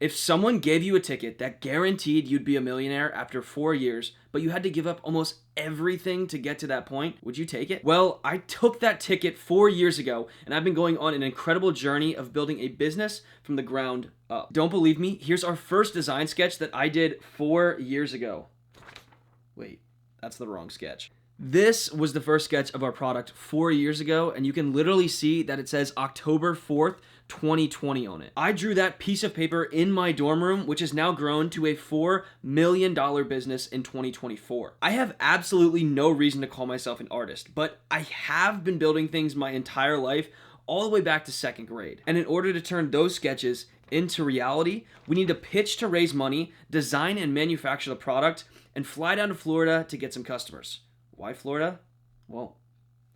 If someone gave you a ticket that guaranteed you'd be a millionaire after 4 years, but you had to give up almost everything to get to that point, would you take it? Well, I took that ticket 4 years ago, and I've been going on an incredible journey of building a business from the ground up. Don't believe me? Here's our first design sketch that I did 4 years ago. Wait, that's the wrong sketch. This was the first sketch of our product 4 years ago, and you can literally see that it says October 4th, 2020 on it. I drew that piece of paper in my dorm room, which has now grown to a $4 million business in 2024. I have absolutely no reason to call myself an artist, but I have been building things my entire life, all the way back to 2nd grade. And in order to turn those sketches into reality, we need to pitch to raise money, design and manufacture the product, and fly down to Florida to get some customers. Why Florida? Well,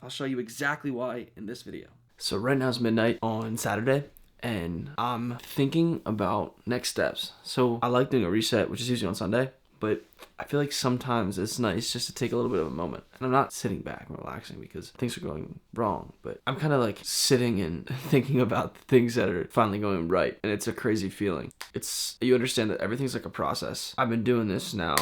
I'll show you exactly why in this video. So right now it's midnight on Saturday, and I'm thinking about next steps. So I like doing a reset, which is usually on Sunday, but I feel like sometimes it's nice just to take a little bit of a moment. And I'm not sitting back and relaxing because things are going wrong, but I'm kind of like sitting and thinking about the things that are finally going right, and it's a crazy feeling. You understand that everything's like a process. I've been doing this now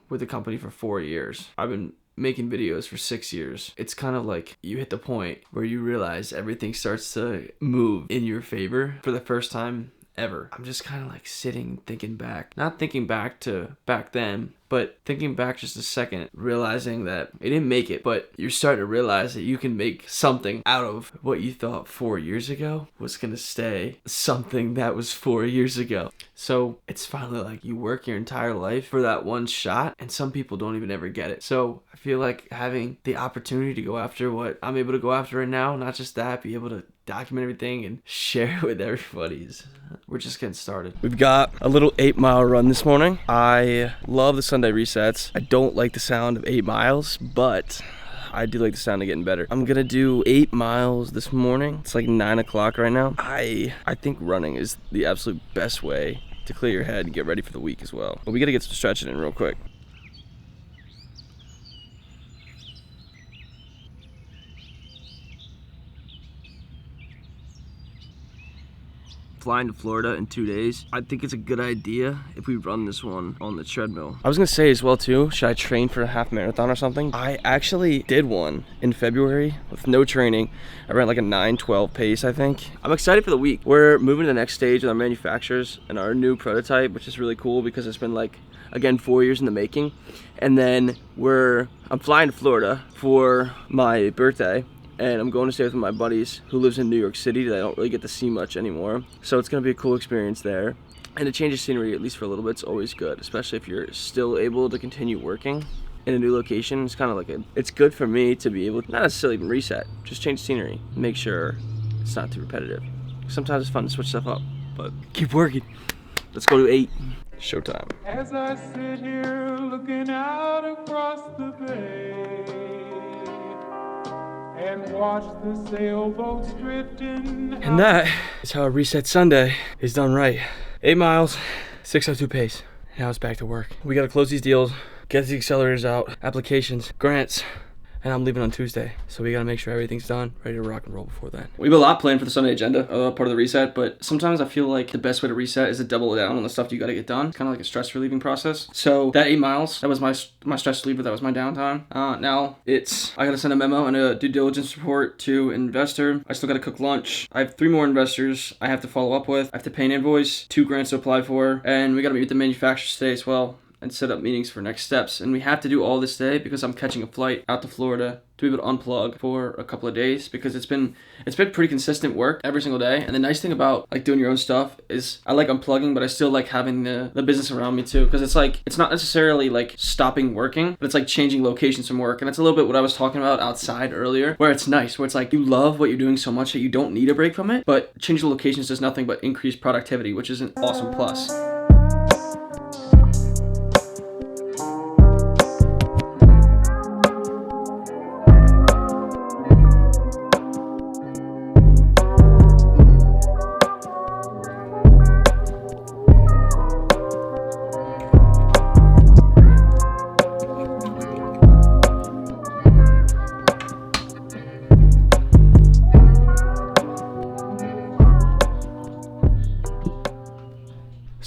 with the company for 4 years. I've been making videos for 6 years. It's kind of like you hit the point where you realize everything starts to move in your favor for the first time ever. I'm just kind of like sitting thinking back, not thinking back to back then, but thinking back just a second, realizing that it didn't make it, but you're starting to realize that you can make something out of what you thought 4 years ago was gonna stay something that was 4 years ago. So it's finally like you work your entire life for that one shot, and some people don't even ever get it. So I feel like having the opportunity to go after what I'm able to go after right now, not just that, be able to document everything and share it with everybody. We're just getting started. We've got a little 8-mile run this morning. I love the Sunday resets. I don't like the sound of 8 miles, but I do like the sound of getting better. I'm gonna do 8 miles this morning. It's like 9 o'clock right now. I think running is the absolute best way to clear your head and get ready for the week as well. But we gotta get some stretching in real quick. Flying to Florida in 2 days. I think it's a good idea if we run this one on the treadmill. I was gonna say as well too, should I train for a half marathon or something? I actually did one in February with no training. I ran like a 9:12 pace, I think. I'm excited for the week. We're moving to the next stage with our manufacturers and our new prototype, which is really cool because it's been like, again, 4 years in the making. And then I'm flying to Florida for my birthday, and I'm going to stay with my buddies who lives in New York City that I don't really get to see much anymore. So it's gonna be a cool experience there. And a change of scenery, at least for a little bit, is always good, especially if you're still able to continue working in a new location. It's kind of like it's good for me to be able to not necessarily even reset, just change scenery, make sure it's not too repetitive. Sometimes it's fun to switch stuff up, but keep working. Let's go to 8. Showtime. As I sit here looking out across the bay and watch the sailboats drifting. And that is how a reset Sunday is done right. 8 miles, 6:02 pace. Now it's back to work. We gotta close these deals, get the accelerators out, applications, grants, and I'm leaving on Tuesday. So we gotta make sure everything's done, ready to rock and roll before then. We have a lot planned for the Sunday agenda, part of the reset, but sometimes I feel like the best way to reset is to double down on the stuff you gotta get done. It's kind of like a stress relieving process. So that 8 miles, that was my stress reliever, that was my downtime. Now I gotta send a memo and a due diligence report to investor. I still gotta cook lunch. I have 3 more investors I have to follow up with. I have to pay an invoice, 2 grants to apply for, and we gotta meet with the manufacturers today as well and set up meetings for next steps. And we have to do all this today because I'm catching a flight out to Florida to be able to unplug for a couple of days, because it's been pretty consistent work every single day. And the nice thing about like doing your own stuff is I like unplugging, but I still like having the business around me too, because it's like it's not necessarily like stopping working, but it's like changing locations from work. And it's a little bit what I was talking about outside earlier, where it's nice, where it's like you love what you're doing so much that you don't need a break from it, but changing locations does nothing but increase productivity, which is an awesome plus.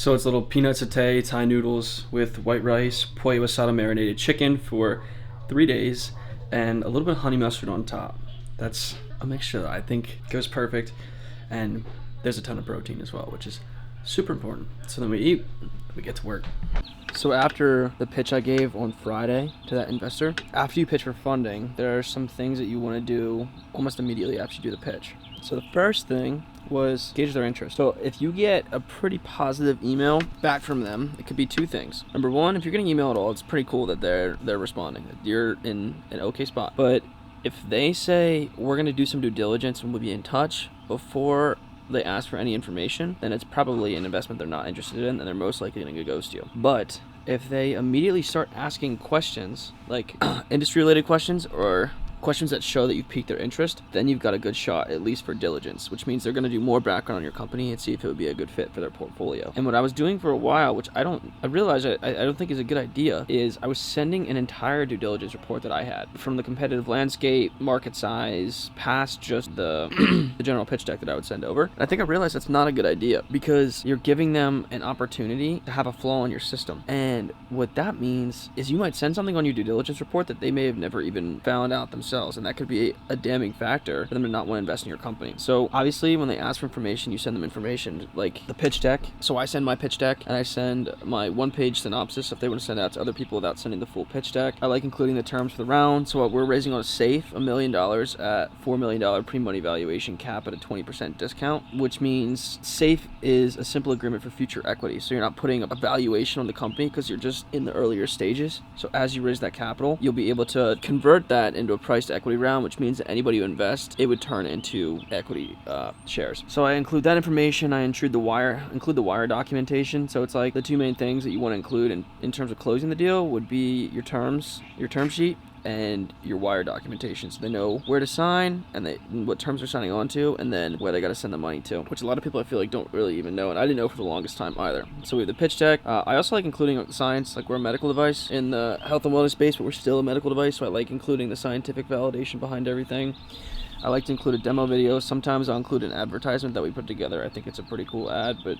So it's little peanut satay, Thai noodles with white rice, pollo asada marinated chicken for 3 days, and a little bit of honey mustard on top. That's a mixture that I think goes perfect, and there's a ton of protein as well, which is super important. So then we eat, we get to work. So after the pitch I gave on Friday to that investor, after you pitch for funding, there are some things that you want to do almost immediately after you do the pitch. So the first thing was gauge their interest. So if you get a pretty positive email back from them, it could be two things. Number one, if you're getting email at all, it's pretty cool that they're responding, that you're in an okay spot. But if they say, we're going to do some due diligence and we'll be in touch before they ask for any information, then it's probably an investment they're not interested in, and they're most likely going to ghost you. But if they immediately start asking questions, like industry-related questions or questions that show that you've piqued their interest, then you've got a good shot, at least for diligence, which means they're going to do more background on your company and see if it would be a good fit for their portfolio. And what I was doing for a while, which I realized I don't think is a good idea, is I was sending an entire due diligence report that I had from the competitive landscape, market size, past just the the general pitch deck that I would send over. And I think I realized that's not a good idea, because you're giving them an opportunity to have a flaw in your system. And what that means is you might send something on your due diligence report that they may have never even found out themselves, and that could be a damning factor for them to not want to invest in your company. So obviously when they ask for information, you send them information like the pitch deck. So I send my pitch deck, and I send my one-page synopsis if they want to send it out to other people without sending the full pitch deck. I like including the terms for the round. So we're raising on a safe $1 million at $4 million pre-money valuation cap at a 20% discount, which means safe is a simple agreement for future equity. So you're not putting a valuation on the company because you're just in the earlier stages. So as you raise that capital, you'll be able to convert that into a price to equity round, which means that anybody who invests, it would turn into equity shares. So I include that information. I include the wire documentation. So it's like the two main things that you want to include in terms of closing the deal would be your term sheet and your wire documentation, so they know where to sign and what terms they're signing on to, and then where they got to send the money to, which a lot of people I feel like don't really even know, and I didn't know for the longest time either. So we have the pitch deck. I also like including science, like we're a medical device in the health and wellness space, but we're still a medical device, so I like including the scientific validation behind everything. I like to include a demo video. Sometimes I'll include an advertisement that we put together. I think it's a pretty cool ad, but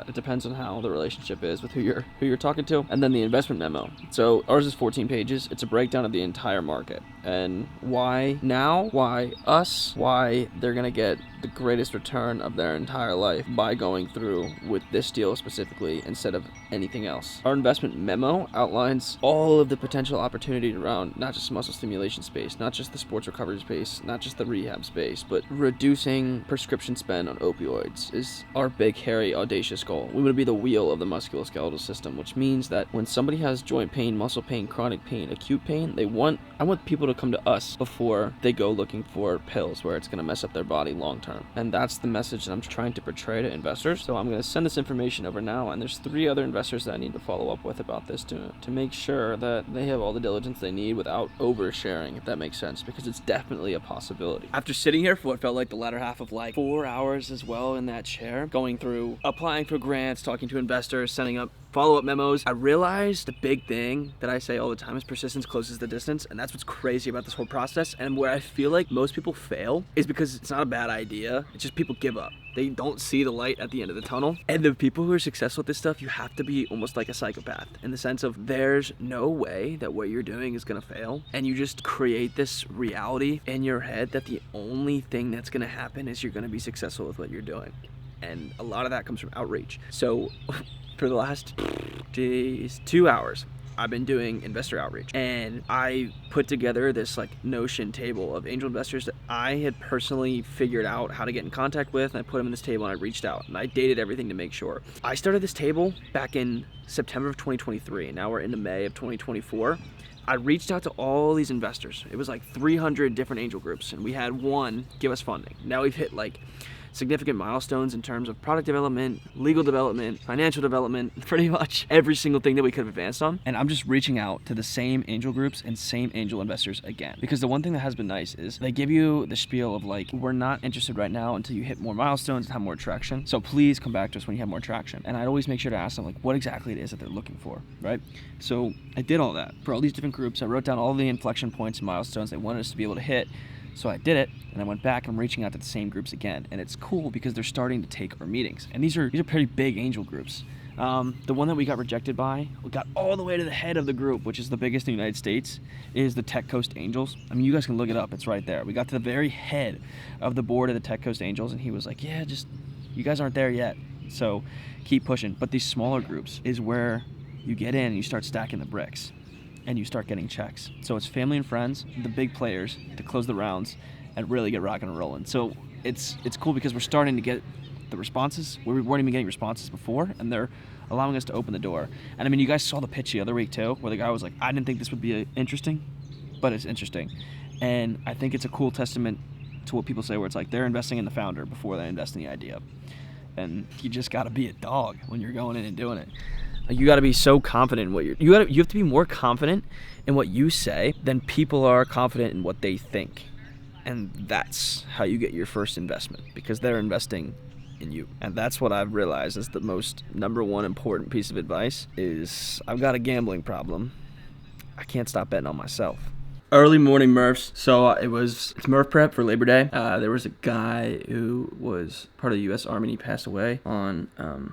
it depends on how the relationship is with who you're talking to. And then the investment memo. So ours is 14 pages. It's a breakdown of the entire market and why now, why us, why they're gonna get the greatest return of their entire life by going through with this deal specifically instead of anything else. Our investment memo outlines all of the potential opportunity around not just muscle stimulation space, not just the sports recovery space, not just the rehab space, but reducing prescription spend on opioids is our big, hairy, audacious goal. We want to be the wheel of the musculoskeletal system, which means that when somebody has joint pain, muscle pain, chronic pain, acute pain, I want people to come to us before they go looking for pills where it's going to mess up their body long term. And that's the message that I'm trying to portray to investors. So I'm going to send this information over now, and there's 3 other investors that I need to follow up with about this to make sure that they have all the diligence they need without oversharing, if that makes sense, because it's definitely a possibility. After sitting here for what felt like the latter half of like 4 hours as well in that chair, going through applying for grants, talking to investors, setting up follow-up memos, I realized the big thing that I say all the time is persistence closes the distance, and that's what's crazy about this whole process. And where I feel like most people fail is because it's not a bad idea, it's just people give up. They don't see the light at the end of the tunnel. And the people who are successful with this stuff, you have to be almost like a psychopath in the sense of there's no way that what you're doing is gonna fail, and you just create this reality in your head that the only thing that's gonna happen is you're gonna be successful with what you're doing. And a lot of that comes from outreach. So for the last 2 hours, I've been doing investor outreach, and I put together this like Notion table of angel investors that I had personally figured out how to get in contact with, and I put them in this table and I reached out and I dated everything to make sure. I started this table back in September of 2023, and now we're into May of 2024. I reached out to all these investors. It was like 300 different angel groups, and we had one give us funding. Now we've hit like significant milestones in terms of product development, legal development, financial development, pretty much every single thing that we could have advanced on. And I'm just reaching out to the same angel groups and same angel investors again. Because the one thing that has been nice is they give you the spiel of like, we're not interested right now until you hit more milestones and have more traction. So please come back to us when you have more traction. And I'd always make sure to ask them like what exactly it is that they're looking for, right? So I did all that for all these different groups. I wrote down all the inflection points and milestones they wanted us to be able to hit. So I did it, and I went back and I'm reaching out to the same groups again. And it's cool because they're starting to take our meetings. And these are pretty big angel groups. The one that we got rejected by, we got all the way to the head of the group, which is the biggest in the United States, is the Tech Coast Angels. I mean, you guys can look it up. It's right there. We got to the very head of the board of the Tech Coast Angels, and he was like, yeah, just, you guys aren't there yet. So keep pushing. But these smaller groups is where you get in and you start stacking the bricks and you start getting checks. So it's family and friends, the big players, to close the rounds and really get rocking and rolling. So it's cool because we're starting to get the responses. We weren't even getting responses before, and they're allowing us to open the door. And I mean, you guys saw the pitch the other week too, where the guy was like, I didn't think this would be interesting, but it's interesting. And I think it's a cool testament to what people say, where it's like they're investing in the founder before they invest in the idea. And you just got to be a dog when you're going in and doing it. Like, you got to be so confident in what you have to be more confident in what you say than people are confident in what they think. And that's how you get your first investment, because they're investing in you. And that's what I've realized is the most number one important piece of advice is I've got a gambling problem. I can't stop betting on myself. Early morning Murphs. So it's Murph prep for Labor Day. There was a guy who was part of the U.S. Army, and he passed away on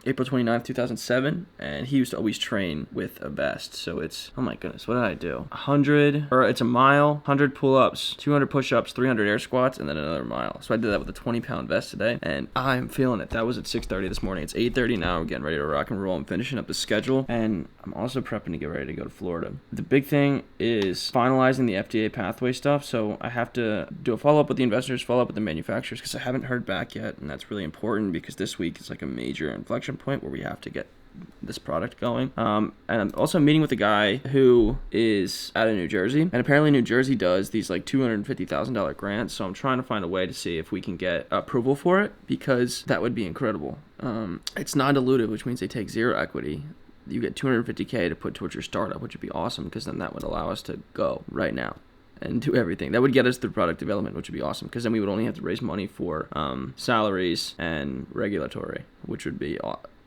April 29th, 2007. And he used to always train with a vest. So it's, oh my goodness, what did I do? It's a mile, 100 pull-ups, 200 push-ups, 300 air squats, and then another mile. So I did that with a 20-pound vest today, and I'm feeling it. That was at 6:30 this morning. It's 8:30 now. We're getting ready to rock and roll. I'm finishing up the schedule, and I'm also prepping to get ready to go to Florida. The big thing is finalizing the FDA pathway stuff, so I have to do a follow-up with the investors, follow up with the manufacturers, because I haven't heard back yet, and that's really important because this week is like a major inflection point where we have to get this product going. And I'm also meeting with a guy who is out of New Jersey, and apparently New Jersey does these like $250,000 grants, so I'm trying to find a way to see if we can get approval for it, because that would be incredible. It's non-dilutive, which means they take zero equity. You get $250K to put towards your startup, which would be awesome, because then that would allow us to go right now and do everything. That would get us through product development, which would be awesome, because then we would only have to raise money for salaries and regulatory, which would be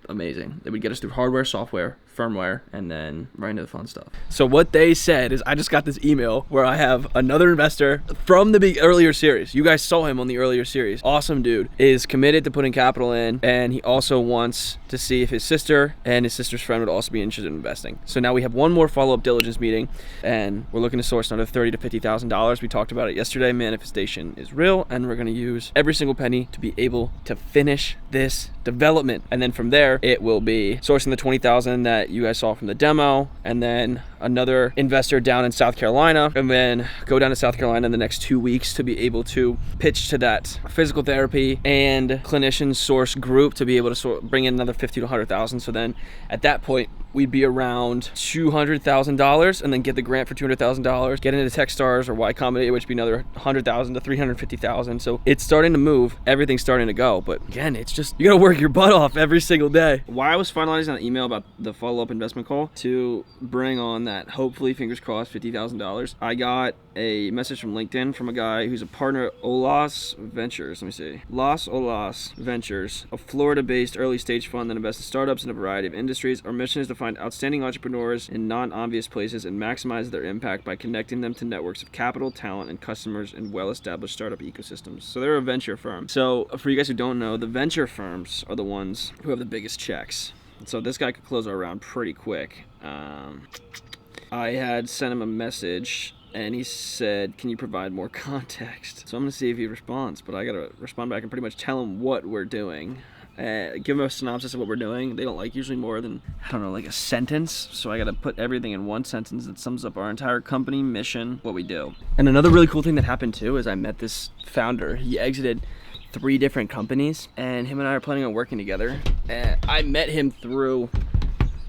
amazing. They would get us through hardware, software, firmware, and then right into the fun stuff. So what they said is, I just got this email where I have another investor from the earlier series. You guys saw him on the earlier series. Awesome dude. Is committed to putting capital in, and he also wants to see if his sister and his sister's friend would also be interested in investing. So now we have one more follow-up diligence meeting, and we're looking to source another $30,000 to $50,000. We talked about it yesterday. Manifestation is real, and we're going to use every single penny to be able to finish this development. And then from there, it will be sourcing the $20,000 that you guys saw from the demo, and then another investor down in South Carolina, and then go down to South Carolina in the next 2 weeks to be able to pitch to that physical therapy and clinician source group to be able to bring in another $50,000 to $100,000. So then at that point, we'd be around $200,000, and then get the grant for $200,000, get into Techstars or Y Combinator, which would be another $100,000 to $350,000. So it's starting to move. Everything's starting to go. But again, it's just, you gotta work your butt off every single day. While I was finalizing that email about the follow-up investment call to bring on that, hopefully, fingers crossed, $50,000, I got a message from LinkedIn from a guy who's a partner at Olas Ventures. Let me see. Los Olas Ventures, a Florida-based early-stage fund that invests in startups in a variety of industries. Our mission is to find outstanding entrepreneurs in non-obvious places and maximize their impact by connecting them to networks of capital, talent, and customers in well-established startup ecosystems. So they're a venture firm. So for you guys who don't know, the venture firms are the ones who have the biggest checks. So this guy could close our round pretty quick. I had sent him a message, and he said, can you provide more context? So I'm gonna see if he responds, but I gotta respond back and pretty much tell him what we're doing. Give them a synopsis of what we're doing. They don't like usually more than, I don't know, like a sentence. So I got to put everything in one sentence that sums up our entire company, mission, what we do. And another really cool thing that happened too is I met this founder. He exited 3 different companies, and him and I are planning on working together. And I met him through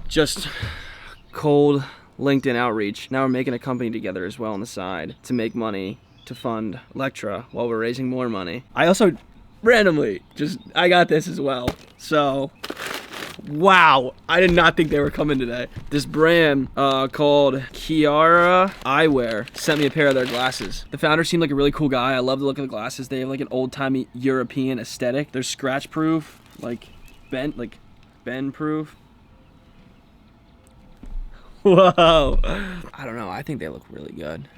just cold LinkedIn outreach. Now we're making a company together as well on the side to make money to fund Lectra while we're raising more money. I also randomly I got this as well. So wow, I did not think they were coming today. This brand called Kiara Eyewear sent me a pair of their glasses. The founder seemed like a really cool guy. I love the look of the glasses. They have like an old-timey European aesthetic. They're scratch proof, like bend proof. Whoa, I don't know, I think they look really good.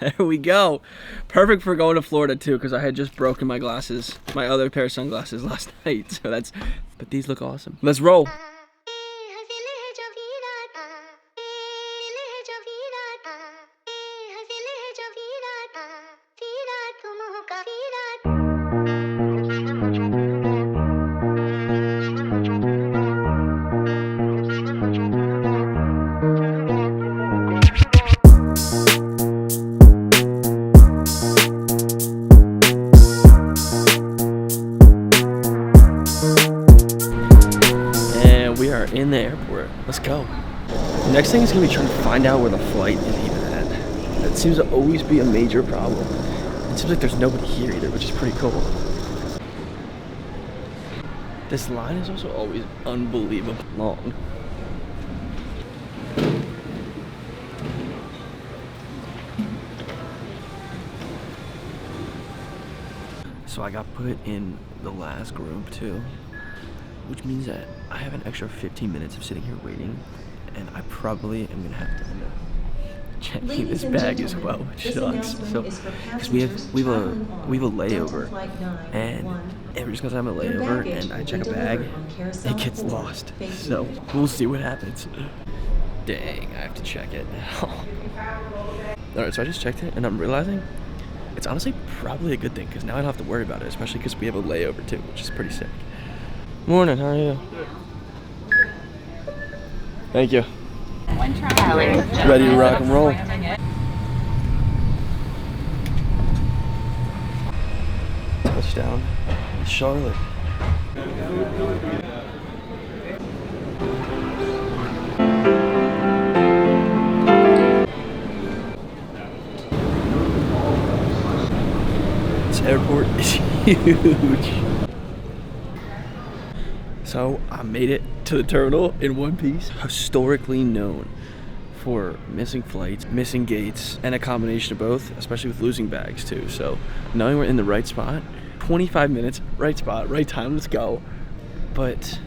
There we go. Perfect for going to Florida too, because I had just broken my glasses, my other pair of sunglasses last night. So but these look awesome. Let's roll. In the airport. Let's go. The next thing is gonna be trying to find out where the flight is even at. That seems to always be a major problem. It seems like there's nobody here either, which is pretty cool. This line is also always unbelievably long. So I got put in the last group too, which means that I have an extra 15 minutes of sitting here waiting, and I probably am gonna have to end up checking this bag as well, which sucks. So, because we have a layover, and every single time I layover and I check a bag, it gets lost. So we'll see what happens. Dang, I have to check it now. Alright, so I just checked it, and I'm realizing it's honestly probably a good thing, because now I don't have to worry about it, especially because we have a layover too, which is pretty sick. Morning, how are you? Thank you. Ready to rock and roll. Touchdown in Charlotte. This airport is huge. So I made it to the terminal in one piece. Historically known for missing flights, missing gates, and a combination of both, especially with losing bags too. So knowing we're in the right spot, 25 minutes, right spot, right time, let's go. But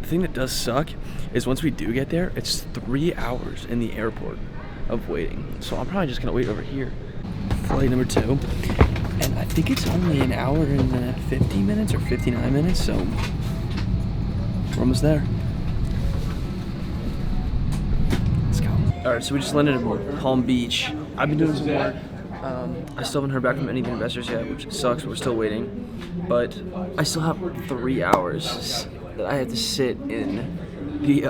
the thing that does suck is once we do get there, it's 3 hours in the airport of waiting. So I'm probably just gonna wait over here. Flight number 2. And I think it's only an hour and 50 minutes or 59 minutes, so we're almost there. Let's go. All right, so we just landed in Palm Beach. I've been doing some work. I still haven't heard back from any of the investors yet, which sucks, but we're still waiting. But I still have 3 hours that I have to sit in the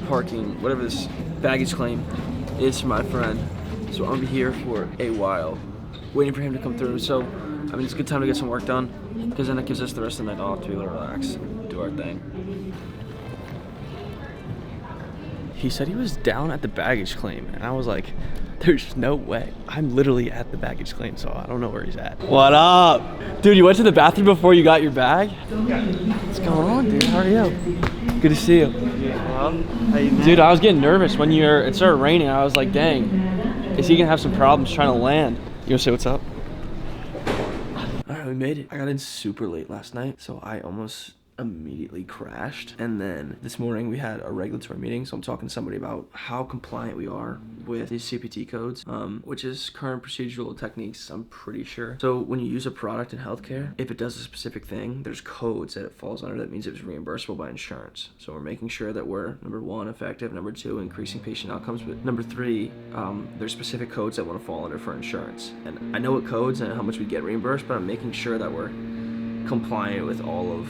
parking, whatever this baggage claim is for my friend. So I'm gonna be here for a while, waiting for him to come through. So, I mean, it's a good time to get some work done, because then it gives us the rest of the night off to be able to relax and do our thing. He said he was down at the baggage claim, and I was like, there's no way. I'm literally at the baggage claim, so I don't know where he's at. What up? Dude, you went to the bathroom before you got your bag? What's going on, dude? How are you? Good to see you. How you doing? Dude, I was getting nervous when it started raining. I was like, dang, is he gonna have some problems trying to land? You wanna say what's up? Alright, we made it. I got in super late last night, so I almost immediately crashed. And then this morning we had a regulatory meeting, so I'm talking to somebody about how compliant we are with these CPT codes, which is current procedural techniques, I'm pretty sure. So when you use a product in healthcare, if it does a specific thing, there's codes that it falls under. That means it was reimbursable by insurance. So we're making sure that we're, number 1, effective, number 2, increasing patient outcomes, but number 3, there's specific codes that want to fall under for insurance. And I know what codes and how much we get reimbursed, but I'm making sure that we're compliant with all of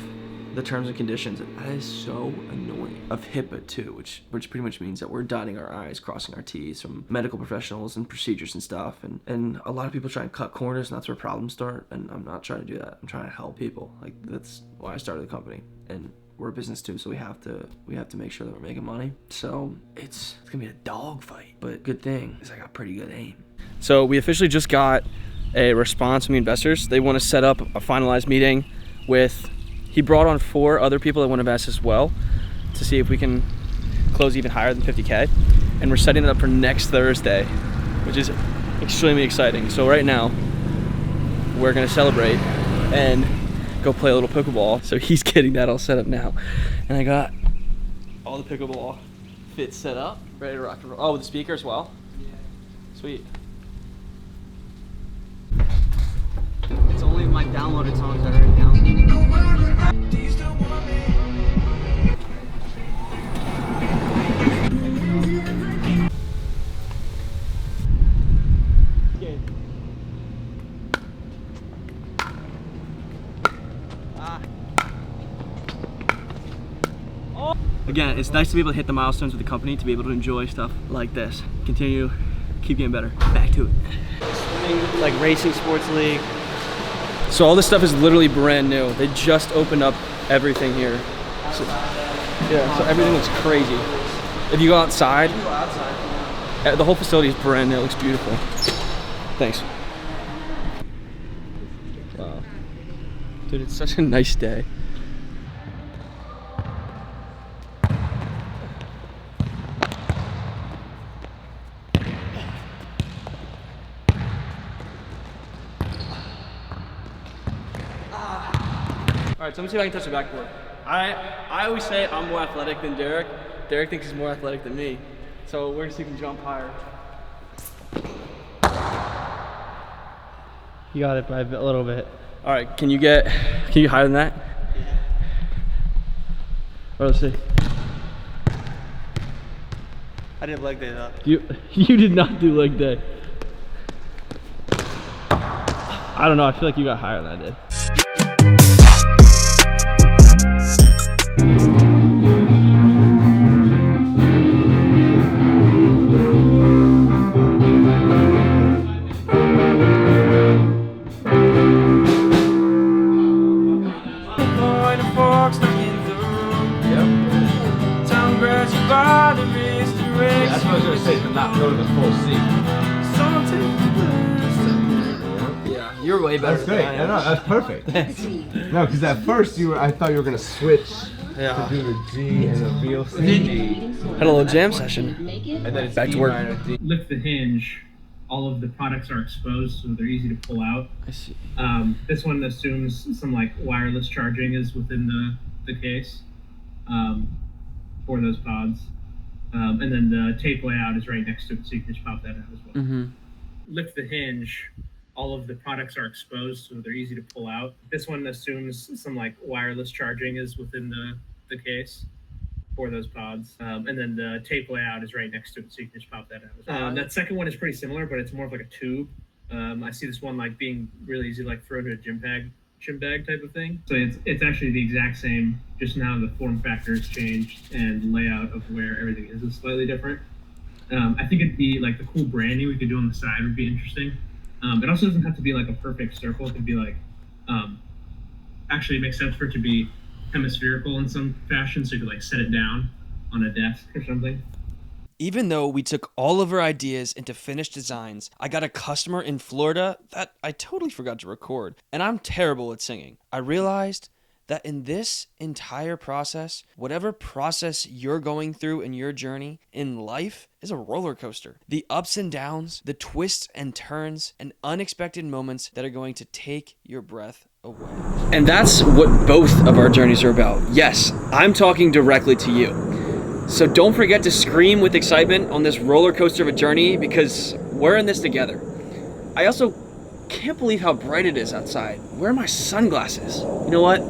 the terms and conditions, and that is so annoying. Of HIPAA too, which pretty much means that we're dotting our I's, crossing our T's from medical professionals and procedures and stuff, and a lot of people try and cut corners, and that's where problems start, and I'm not trying to do that. I'm trying to help people. Like, that's why I started the company, and we're a business too, so we have to make sure that we're making money. So it's gonna be a dog fight, but good thing is I got pretty good aim. So we officially just got a response from the investors. They want to set up a finalized meeting with, he brought on 4 other people that want to invest as well, to see if we can close even higher than 50K. And we're setting it up for next Thursday, which is extremely exciting. So right now, we're gonna celebrate and go play a little pickleball. So he's getting that all set up now. And I got all the pickleball fits set up, ready to rock and roll. Oh, with the speaker as well? Yeah. Sweet. It's only my downloaded songs that are right now. again, it's nice to be able to hit the milestones with the company, to be able to enjoy stuff like this. Continue, keep getting better. Back to it. Swimming, like Racing Sports League. So all this stuff is literally brand new. They just opened up everything here. So, yeah, so everything looks crazy. If you go outside, the whole facility is brand new. It looks beautiful. Thanks. Wow. Dude, it's such a nice day. All right, so let me see if I can touch the backboard. I always say I'm more athletic than Derek. Derek thinks he's more athletic than me. So we're gonna see if he can jump higher. You got it by a little bit. All right, can you get higher than that? Yeah. Or let's see. I didn't leg day though. You did not do leg day. I don't know, I feel like you got higher than I did. That's what I was going to say, but not go to the full seat. Yeah, you're way better. That's great. Than I am. No, that's perfect. Thanks. No, because at first I thought you were going to switch to do the G and the real C. Had a little jam session. And then it's Back to D work. minor D. Lift the hinge. All of the products are exposed, so they're easy to pull out. I see. This one assumes some like wireless charging is within the case for those pods. And then the tape layout is right next to it, so you can just pop that out as well. Mm-hmm. Lift the hinge. All of the products are exposed, so they're easy to pull out. This one assumes some like wireless charging is within the case for those pods. And then the tape layout is right next to it, so you can just pop that out as well. That second one is pretty similar, but it's more of like a tube. I see this one like being really easy to like throw to a gym bag type of thing. So it's actually the exact same, just now the form factor has changed and layout of where everything is slightly different. I think it'd be like the cool branding we could do on the side would be interesting. It also doesn't have to be like a perfect circle. It could be like, actually it makes sense for it to be hemispherical in some fashion, so you could like set it down on a desk or something. Even though we took all of our ideas into finished designs, I got a customer in Florida that I totally forgot to record, and I'm terrible at singing. I realized that in this entire process, whatever process you're going through in your journey in life is a roller coaster. The ups and downs, the twists and turns, and unexpected moments that are going to take your breath away. And that's what both of our journeys are about. Yes, I'm talking directly to you. So don't forget to scream with excitement on this roller coaster of a journey, because we're in this together. I also can't believe how bright it is outside. Where are my sunglasses? You know what?